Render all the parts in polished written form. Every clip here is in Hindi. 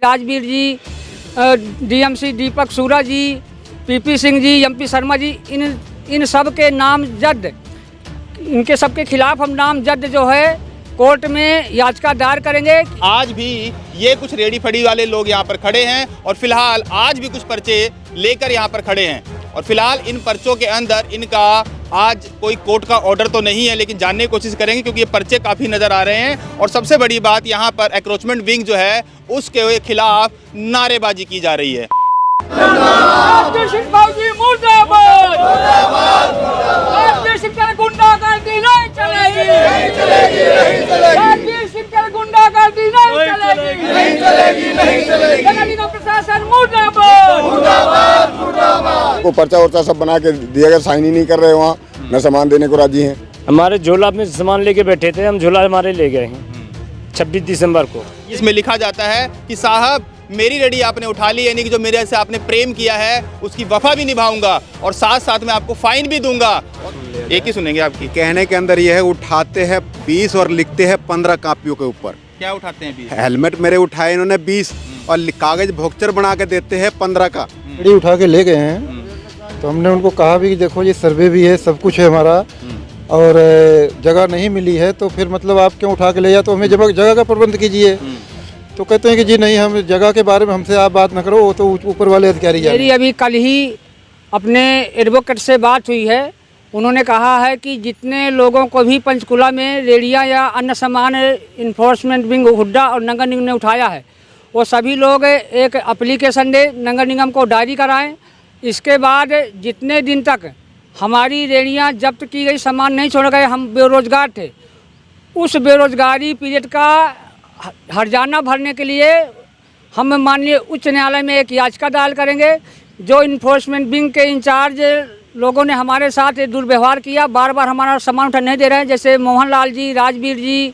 राजवीर जी, डीएमसी दीपक सूरा जी, पीपी सिंह जी, एमपी शर्मा जी, इन सब के नामजद, इनके सबके खिलाफ हम नामजद जो है कोर्ट में याचिका दायर करेंगे। आज भी ये कुछ रेडी फड़ी वाले लोग यहाँ पर खड़े हैं और फिलहाल आज भी कुछ पर्चे लेकर यहाँ पर खड़े हैं और फिलहाल इन पर्चों के अंदर इनका आज कोई कोर्ट का ऑर्डर तो नहीं है, लेकिन जानने की कोशिश करेंगे क्योंकि ये पर्चे काफ़ी नज़र आ रहे हैं। और सबसे बड़ी बात यहाँ पर एंक्रोचमेंट विंग जो है उसके खिलाफ नारेबाजी की जा रही है। को पर्चा वर्चा सब बना के दिया गया, साइन ही नहीं कर रहे वहाँ, न सामान देने को राजी हैं। हमारे झोला में सामान लेके बैठे थे, हम झोला हमारे ले गए हैं 26 दिसंबर को। इसमें लिखा जाता है कि साहब मेरी रेडी आपने उठा ली, यानी कि जो मेरे से आपने प्रेम किया है उसकी वफा भी निभाऊंगा और साथ साथ में आपको फाइन भी दूंगा। एक ही सुनेंगे आपकी। कहने के अंदर यह है उठाते हैं 20 और लिखते हैं 15 कापियों के ऊपर। क्या उठाते हैं 20? हेलमेट मेरे उठाए इन्होंने 20 और कागज भोक्चर बना के देते हैं 15 का। गाड़ी उठा के ले गए हैं तो हमने उनको कहा भी कि देखो ये सर्वे भी है, सब कुछ है हमारा और जगह नहीं मिली है तो फिर मतलब आप क्यों उठा के ले जाए, तो हमें जगह का प्रबंध कीजिए। तो कहते हैं कि जी नहीं, हम जगह के बारे में हमसे आप बात न करो, वो तो ऊपर वाले अधिकारी जाने। मेरी अभी कल ही अपने एडवोकेट से बात हुई है, उन्होंने कहा है कि जितने लोगों को भी पंचकुला में रेडिया या अन्य सामान इन्फोर्समेंट विंग हुड्डा और नगर निगम ने उठाया है, वो सभी लोग एक एप्लीकेशन दे नगर निगम को डायरी कराएं। इसके बाद जितने दिन तक हमारी रेडियाँ जब्त की गई सामान नहीं छोड़ गए, हम बेरोजगार थे, उस बेरोजगारी पीरियड का हर्जाना भरने के लिए हम माननीय उच्च न्यायालय में एक याचिका दायर करेंगे। जो इन्फोर्समेंट विंग के इंचार्ज लोगों ने हमारे साथ दुर्व्यवहार किया, बार बार हमारा सामान उठा नहीं दे रहे हैं, जैसे मोहनलाल जी, राजवीर जी,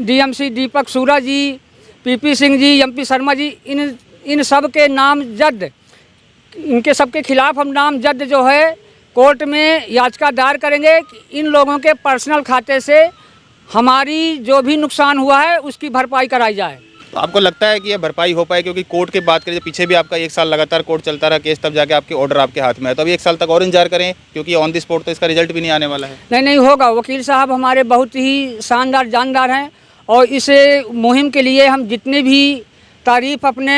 डीएमसी दीपक सूरा जी, पीपी सिंह जी, एमपी शर्मा जी, इन सब के नामजद, इनके सबके खिलाफ हम नामजद जो है कोर्ट में याचिका दायर करेंगे कि इन लोगों के पर्सनल खाते से हमारी जो भी नुकसान हुआ है उसकी भरपाई कराई जाए। तो आपको लगता है कि यह भरपाई हो पाए? क्योंकि कोर्ट की बात करें, पीछे भी आपका 1 साल लगातार कोर्ट चलता रहा केस, तब जाके आपके ऑर्डर आपके हाथ में है, तो अभी 1 साल तक और इंतजार करें क्योंकि ऑन द स्पॉट तो इसका रिजल्ट भी नहीं आने वाला है। नहीं होगा, वकील साहब हमारे बहुत ही शानदार जानदार हैं और इस मुहिम के लिए हम जितने भी तारीफ अपने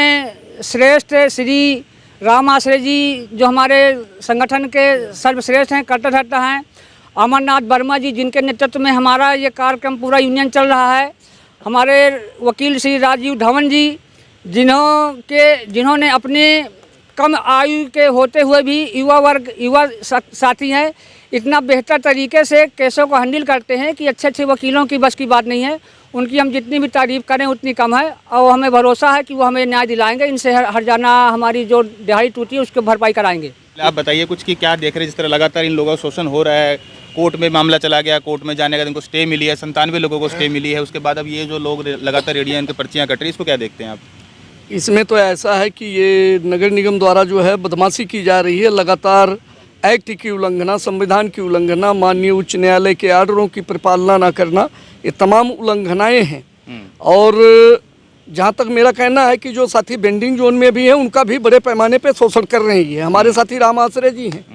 श्रेष्ठ श्री राम आश्रय जी जो हमारे संगठन के सर्वश्रेष्ठ हैं, करता हैं, अमरनाथ वर्मा जी जिनके नेतृत्व में हमारा ये कार्यक्रम पूरा यूनियन चल रहा है, हमारे वकील श्री राजीव धवन जी जिन्होंने अपने कम आयु के होते हुए भी युवा साथी हैं, इतना बेहतर तरीके से केसों को हैंडल करते हैं कि अच्छे वकीलों की बस की बात नहीं है। उनकी हम जितनी भी तारीफ़ करें उतनी कम है और हमें भरोसा है कि वो हमें न्याय दिलाएंगे, इनसे हर्जाना हमारी जो दिहाड़ी टूटी है उसकी भरपाई कराएंगे। आप बताइए कुछ कि क्या देख रहे हैं, जिस तरह लगातार इन लोगों का शोषण हो रहा है, कोर्ट में मामला चला गया, कोर्ट में जाने का इनको स्टे मिली है, 97 लोगों को स्टे मिली है, उसके बाद अब ये जो लोग लगातार रेडिया इनकी पर्चियाँ कट रही, इसको क्या देखते हैं आप? इसमें तो ऐसा है कि ये नगर निगम द्वारा जो है बदमाशी की जा रही है, लगातार एक्ट की उल्लंघना, संविधान की उल्लंघना, माननीय उच्च न्यायालय के आर्डरों की परिपालना न करना, ये तमाम उल्लंघनाएं हैं। और जहाँ तक मेरा कहना है कि जो साथी बेंडिंग जोन में भी हैं उनका भी बड़े पैमाने पे शोषण कर रहे हैं। हमारे साथी राम आश्रय जी हैं,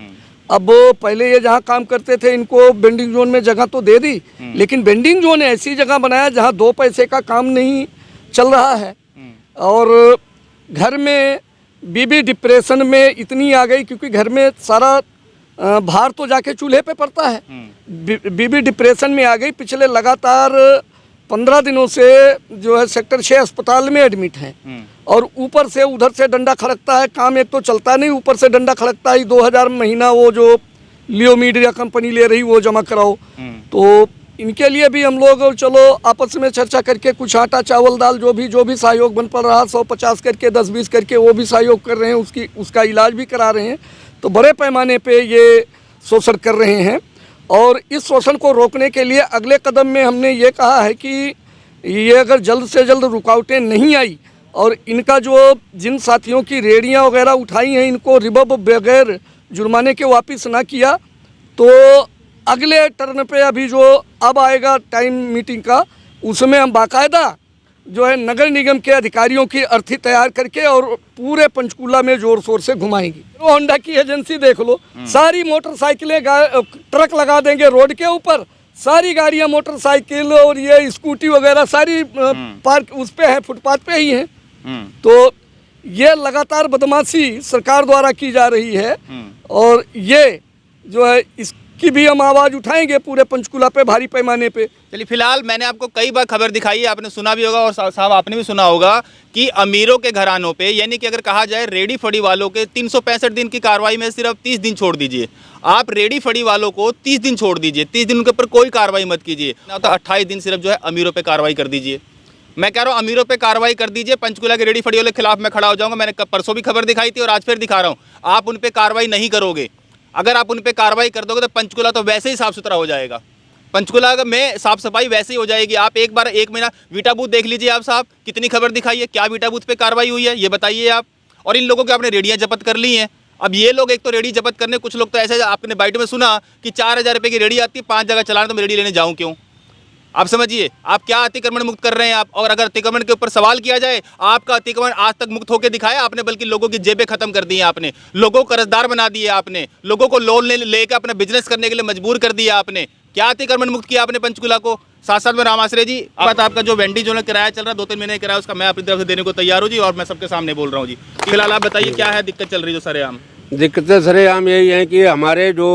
अब पहले ये जहाँ काम करते थे इनको बेंडिंग जोन में जगह तो दे दी, लेकिन बेंडिंग जोन ऐसी जगह बनाया जहाँ 2 पैसे का काम नहीं चल रहा है और घर में बीबी डिप्रेशन में इतनी आ गई क्योंकि घर में सारा भार तो जाके चूल्हे पे पड़ता है। बीबी डिप्रेशन में आ गई, पिछले लगातार 15 दिनों से जो है सेक्टर 6 अस्पताल में एडमिट हैं और ऊपर से उधर से डंडा खड़कता है, काम एक तो चलता नहीं, ऊपर से डंडा खड़कता है 2000 महीना वो जो लियो मीडिया कंपनी ले रही वो जमा कराओ। तो इनके लिए भी हम लोग चलो आपस में चर्चा करके कुछ आटा चावल दाल जो भी सहयोग बन पड़ रहा, 150 करके 10-20 करके वो भी सहयोग कर रहे हैं, उसका इलाज भी करा रहे हैं। तो बड़े पैमाने पे ये शोषण कर रहे हैं और इस शोषण को रोकने के लिए अगले कदम में हमने ये कहा है कि ये अगर जल्द से जल्द रुकावटें नहीं आई और इनका जो जिन साथियों की रेडियाँ वगैरह उठाई हैं इनको रिबब बगैर जुर्माने के वापस ना किया तो अगले टर्न पे अभी जो अब आएगा टाइम मीटिंग का, उसमें हम बाकायदा जो है नगर निगम के अधिकारियों की अर्थी तैयार करके और पूरे पंचकूला में जोर शोर से घुमाएंगी। तो होंडा की एजेंसी देख लो, सारी मोटरसाइकिलें ट्रक लगा देंगे रोड के ऊपर, सारी गाड़ियां मोटरसाइकिल और ये स्कूटी वगैरह सारी पार्क उस पे है, फुटपाथ पे ही है। तो ये लगातार बदमाशी सरकार द्वारा की जा रही है और ये जो है इसकी भी हम आवाज़ उठाएंगे पूरे पंचकूला पे भारी पैमाने पे। चलिए, फिलहाल मैंने आपको कई बार खबर दिखाई है, आपने सुना भी होगा और साहब आपने भी सुना होगा कि अमीरों के घरानों पे, यानी कि अगर कहा जाए रेडी फड़ी वालों के 365 दिन की कार्रवाई में सिर्फ 30 दिन छोड़ दीजिए, आप रेडी फड़ी वालों को 30 दिन छोड़ दीजिए, 30 दिन उनके ऊपर कोई कार्रवाई मत कीजिए, ना तो 28 दिन सिर्फ जो है अमीरों पर कार्रवाई कर दीजिए। मैं कह रहा हूँ अमीरों पे कार्रवाई कर दीजिए। पंचकूला के रेडी फड़ी वालों के खिलाफ मैं खड़ा हो जाऊंगा। मैंने परसों भी खबर दिखाई थी और आज फिर दिखा रहा हूँ, आप उन पे कार्रवाई नहीं करोगे। अगर आप उन पे कार्रवाई कर दोगे तो पंचकूला तो वैसे ही साफ सुथरा हो जाएगा, पंचकूला में साफ सफाई वैसे ही हो जाएगी। आप एक बार 1 महीना वीटा बूथ देख लीजिए आप साहब, कितनी खबर दिखाई है, क्या वीटा बूथ पे कार्रवाई हुई है ये बताइए आप। और इन लोगों के आपने रेडियाँ जब्त कर ली हैं। अब ये लोग एक तो रेडी जब्त करने, कुछ लोग तो ऐसे, आपने बाइट में सुना कि 4000 रुपये की रेडी आती है, 5 जगह चलाना, तो मैं रेडी लेने जाऊँ क्यों? आप समझिए, आप क्या अतिक्रमण मुक्त कर रहे हैं आप। और अगर अतिक्रमण के ऊपर सवाल किया जाए, आपका अतिक्रमण आज तक मुक्त होकर दिखाया आपने, बल्कि लोगों की जेबें खत्म कर दी हैं आपने, लोगों को कर्जदार बना दिए आपने, लोगों को लोन लेकर अपना बिजनेस करने के लिए मजबूर कर दिया आपने। क्या अतिक्रमण मुक्त किया आपने पंचकूला को? साथ साथ में राम आश्रय जी, आपका जो वेंडी जो किराया चल रहा है 2-3 महीने किराया, उसका मैं अपनी तरफ से देने को तैयार हूँ जी, और मैं सबके सामने बोल रहा हूँ जी। फिलहाल आप बताइए क्या है दिक्कत चल रही जो सरेआम? दिक्कतें सरेआम यही है कि हमारे जो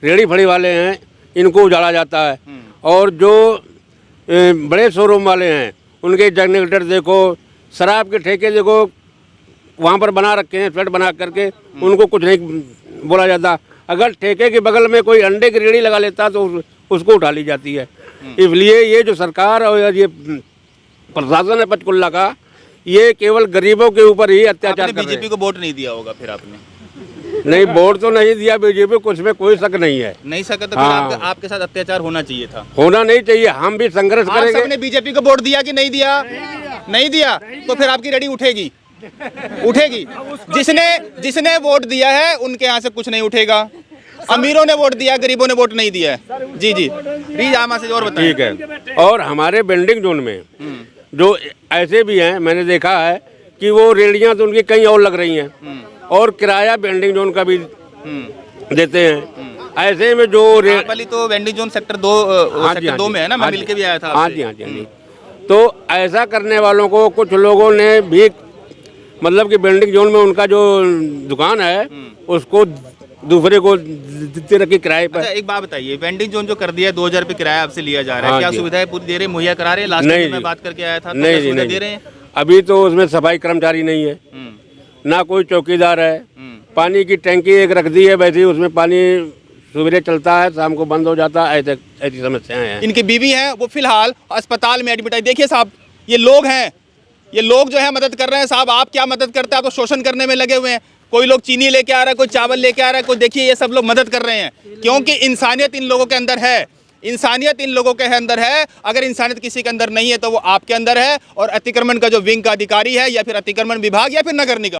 रेडी फड़ी वाले हैं इनको उजाड़ा जाता है, और जो बड़े शोरूम वाले हैं उनके जनरेटर देखो, शराब के ठेके देखो, वहाँ पर बना रखे हैं फ्लैट बना करके, उनको कुछ नहीं बोला जाता। अगर ठेके के बगल में कोई अंडे की रेड़ी लगा लेता तो उसको उठा ली जाती है। इसलिए ये जो सरकार और ये प्रशासन है पंचकुला का, ये केवल गरीबों के ऊपर ही अत्याचार कर रहे हैं। बीजेपी को वोट नहीं दिया होगा फिर आपने? नहीं, वोट तो नहीं दिया बीजेपी को, उसमें कोई शक नहीं है। नहीं सका तो फिर आपके साथ अत्याचार होना चाहिए था। होना नहीं चाहिए, हम भी संघर्ष करेंगे। सबने बीजेपी को वोट दिया कि नहीं दिया? नहीं दिया तो फिर आपकी रेडी उठेगी, उठेगी। जिसने वोट दिया है उनके यहाँ से कुछ नहीं उठेगा। अमीरों ने वोट दिया, गरीबों ने वोट नहीं दिया है। जी जी आमा से और बताइए। ठीक है। और हमारे बिल्डिंग जोन में जो ऐसे भी हैं, मैंने देखा है कि वो रेडियां तो उनकी कहीं और लग रही हैं, और किराया वेंडिंग जोन का भी देते हैं। ऐसे में जो वाली तो वेंडिंग जोन सेक्टर 2 में है ना, मैं मिलके भी आया था। हाँ जी। तो ऐसा करने वालों को कुछ लोगों ने भी, मतलब कि वेंडिंग जोन में उनका जो दुकान है उसको दूसरे को देते रखी किराए पर। अच्छा, एक बात बताइए, वेंडिंग जोन जो कर दिया 2000 रुपये किराया आपसे लिया जा रहा है, क्या सुविधाएं पूरी दे रहे, मुहैया करा रहे हैं? लास्ट टाइम मैं बात करके आया था, नहीं दे रहे हैं। अभी तो उसमें सफाई कर्मचारी नहीं है, ना कोई चौकीदार है। पानी की टैंकी एक रख दी है, वैसे ही उसमें पानी सुबह चलता है, शाम को बंद हो जाता है। ऐसी समस्याएं हैं। इनकी बीवी है, वो फिलहाल अस्पताल में एडमिट है। देखिए साहब, ये लोग हैं, ये लोग जो है मदद कर रहे हैं। साहब आप क्या मदद करते हैं? आप तो शोषण करने में लगे हुए हैं। कोई लोग चीनी लेके आ रहा है, कोई चावल लेके आ रहा है, कोई देखिए ये सब लोग मदद कर रहे हैं, क्योंकि इंसानियत इन लोगों के अंदर है। इंसानियत इन लोगों के अंदर है। अगर इंसानियत किसी के अंदर नहीं है तो वो आपके अंदर है। और अतिक्रमण का जो विंग का अधिकारी है, या फिर अतिक्रमण विभाग, या फिर नगर निगम,